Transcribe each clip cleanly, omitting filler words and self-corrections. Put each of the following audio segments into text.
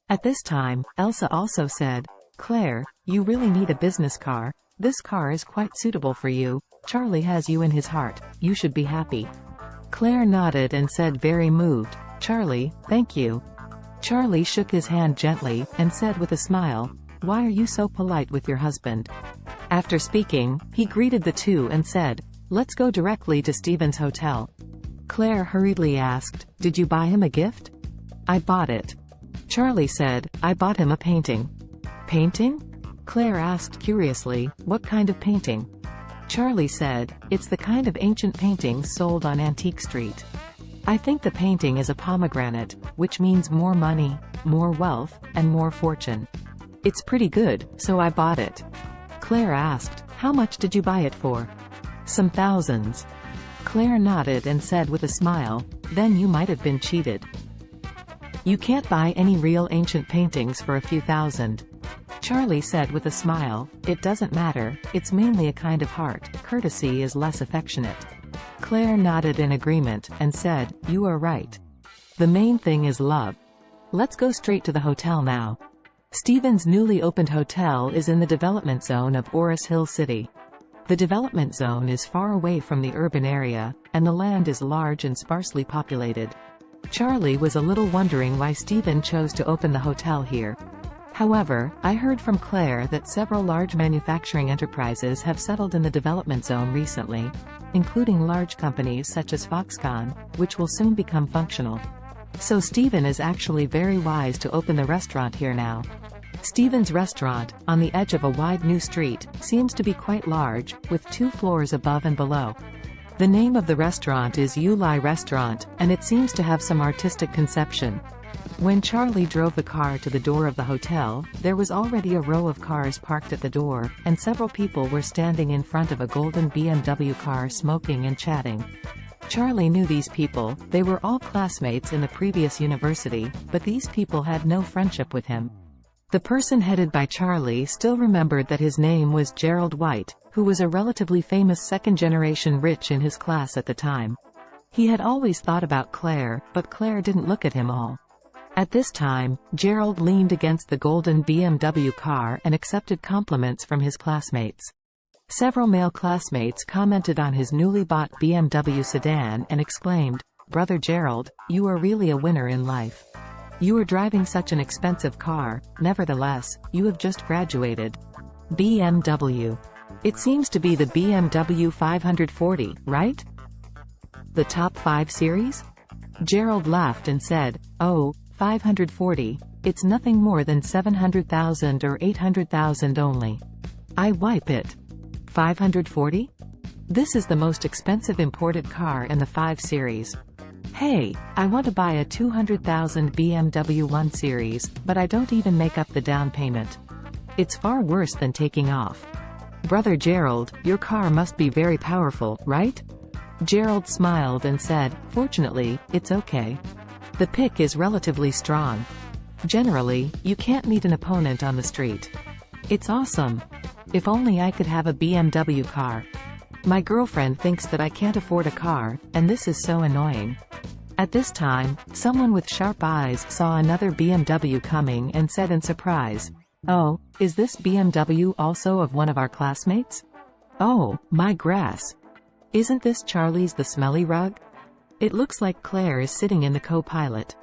At this time, Elsa also said, "Claire, you really need a business car. This car is quite suitable for you. Charlie has you in his heart. You should be happy." Claire nodded and said, very moved, "Charlie, thank you." Charlie shook his hand gently, and said with a smile, "Why are you so polite with your husband?" After speaking, he greeted the two and said, "Let's go directly to Stephen's hotel." Claire hurriedly asked, "Did you buy him a gift?" "I bought it." Charlie said, "I bought him a painting." "Painting?" Claire asked curiously, "What kind of painting?" Charlie said, "It's the kind of ancient paintings sold on Antique Street. I think the painting is a pomegranate, which means more money, more wealth, and more fortune. It's pretty good, so I bought it." Claire asked, "How much did you buy it for?" "Some thousands." Claire nodded and said with a smile, "Then you might have been cheated. You can't buy any real ancient paintings for a few thousand." Charlie said with a smile, "It doesn't matter, it's mainly a kind of heart, courtesy is less affectionate." Claire nodded in agreement, and said, "You are right. The main thing is love. Let's go straight to the hotel now." Stephen's newly opened hotel is in the development zone of Oris Hill City. The development zone is far away from the urban area, and the land is large and sparsely populated. Charlie was a little wondering why Stephen chose to open the hotel here. However, I heard from Claire that several large manufacturing enterprises have settled in the development zone recently, including large companies such as Foxconn, which will soon become functional. So Stephen is actually very wise to open the restaurant here now. Stephen's restaurant, on the edge of a wide new street, seems to be quite large, with 2 floors above and below. The name of the restaurant is Yulai Restaurant, and it seems to have some artistic conception. When Charlie drove the car to the door of the hotel, there was already a row of cars parked at the door, and several people were standing in front of a golden BMW car smoking and chatting. Charlie knew these people, they were all classmates in the previous university, but these people had no friendship with him. The person headed by Charlie still remembered that his name was Gerald White, who was a relatively famous second-generation rich in his class at the time. He had always thought about Claire, but Claire didn't look at him all. At this time, Gerald leaned against the golden BMW car and accepted compliments from his classmates. Several male classmates commented on his newly bought BMW sedan and exclaimed, "Brother Gerald, you are really a winner in life. You are driving such an expensive car, nevertheless, you have just graduated. BMW. It seems to be the BMW 540, right? The top 5 series?" Gerald laughed and said, "Oh, 540, it's nothing more than 700,000 or 800,000 only. I wipe it. 540? This is the most expensive imported car in the 5 Series. Hey, I want to buy a 200,000 BMW 1 Series, but I don't even make up the down payment. It's far worse than taking off. Brother Gerald, your car must be very powerful, right?" Gerald smiled and said, "Fortunately, it's okay. The pick is relatively strong. Generally, you can't meet an opponent on the street. It's awesome. If only I could have a BMW car. My girlfriend thinks that I can't afford a car, and this is so annoying." At this time, someone with sharp eyes saw another BMW coming and said in surprise, "Oh, is this BMW also of one of our classmates? Oh, my grass. Isn't this Charlie's the smelly rug? It looks like Claire is sitting in the co-pilot.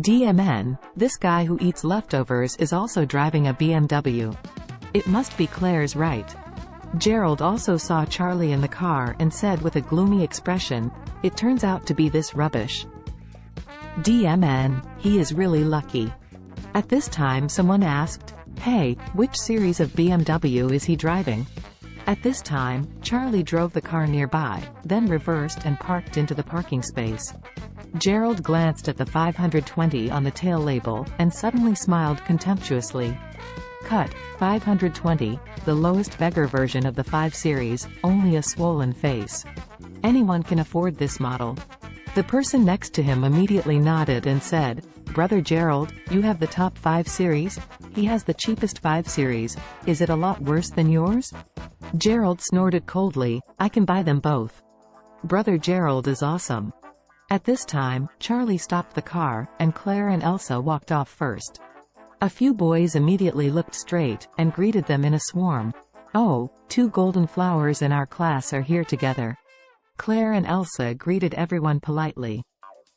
DMN, this guy who eats leftovers is also driving a BMW. It must be Claire's right." Gerald also saw Charlie in the car and said with a gloomy expression, "It turns out to be this rubbish. DMN, he is really lucky." At this time someone asked, "Hey, which series of BMW is he driving?" At this time, Charlie drove the car nearby, then reversed and parked into the parking space. Gerald glanced at the 520 on the tail label, and suddenly smiled contemptuously. Cut, 520, the lowest beggar version of the 5 Series, only a swollen face. Anyone can afford this model. The person next to him immediately nodded and said, "Brother Gerald, you have the top 5 Series? He has the cheapest 5 Series. Is it a lot worse than yours?" Gerald snorted coldly, "I can buy them both. Brother Gerald is awesome." At this time, Charlie stopped the car, and Claire and Elsa walked off first. A few boys immediately looked straight, and greeted them in a swarm. "Oh, 2 golden flowers in our class are here together." Claire and Elsa greeted everyone politely.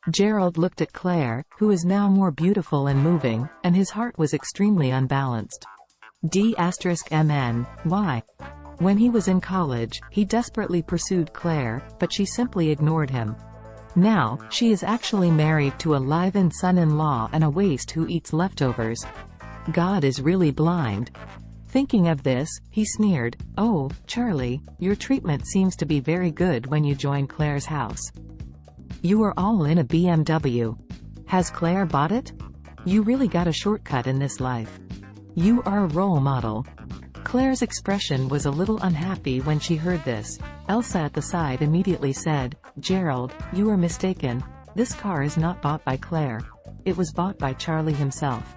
Gerald looked at Claire, who is now more beautiful and moving, and his heart was extremely unbalanced. Why? When he was in college, he desperately pursued Claire, but she simply ignored him. Now, she is actually married to a live-in son-in-law and a waste who eats leftovers. God is really blind. Thinking of this, he sneered, "Oh, Charlie, your treatment seems to be very good when you join Claire's house. You are all in a BMW. Has Claire bought it? You really got a shortcut in this life. You are a role model." Claire's expression was a little unhappy when she heard this. Elsa at the side immediately said, "Gerald, you are mistaken. This car is not bought by Claire. It was bought by Charlie himself."